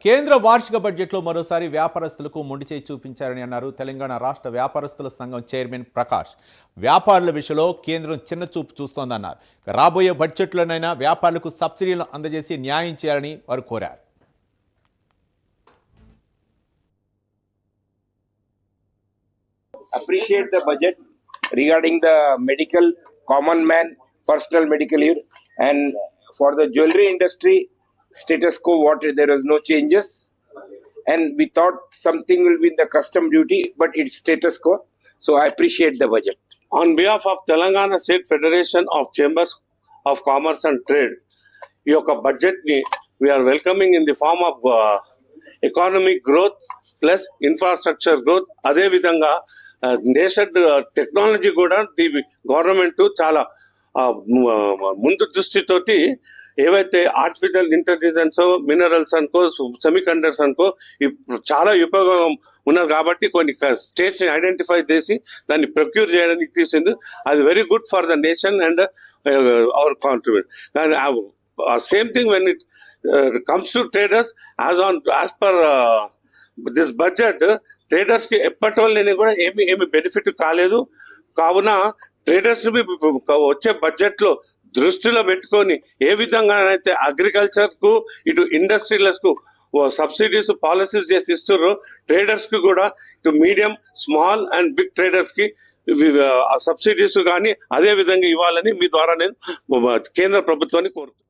కేంద్ర వార్షిక బడ్జెట్లో మరోసారి వ్యాపారస్తులకు మొండిచేయి చూపించారని అన్నారు తెలంగాణ రాష్ట్ర వ్యాపారస్తుల సంఘం చైర్మన్ ప్రకాష్. వ్యాపారుల విషయంలో కేంద్రం చిన్న చూపు చూస్తోందన్నారు. రాబోయే బడ్జెట్లోనైనా వ్యాపారులకు సబ్సిడీలను అందజేసి న్యాయం చేయాలని వారు కోరారు. Appreciate the budget regarding the medical common man personal medical leave, and for the jewelry industry status quo what there is no changes, and we thought something will be in the custom duty but it's status quo, so I appreciate the budget. On behalf of Telangana State Federation of Chambers of Commerce and Trade, ఈ యొక్క budget ని we are welcoming in the form of economic growth plus infrastructure growth. అదే విధంగా nation technology కూడా the government చాలా ముందు దృష్టితోటి ఏవైతే artificial intelligence minerals అనుకో సెమీ కండక్టర్స్ అనుకో చాలా ఉపయోగం ఉన్నది కాబట్టి కొన్ని స్టేట్స్ ని ఐడెంటిఫై చేసి దాన్ని ప్రొక్యూర్ చేయడానికి తీసింది. అది very good for the nation and hour contribute. Same thing when it comes to traders as per this budget traders కి ఎప్పటి వల్ల కూడా ఏమి బెనిఫిట్ కాలేదు. కావున ట్రేడర్స్ వచ్చే బడ్జెట్ లో దృష్టిలో పెట్టుకొని ఏ విధంగా అయితే అగ్రికల్చర్ కు ఇటు ఇండస్ట్రియల్స్ కు సబ్సిడీస్ పాలసీస్ చేసి ఇస్తున్నారు, ట్రేడర్స్ కి కూడా ఇటు medium small and big traders కి సబ్సిడీస్ కానీ అదే విధంగా ఇవ్వాలని మీ ద్వారా నేను కేంద్ర ప్రభుత్వాన్ని కోరుతున్నాను.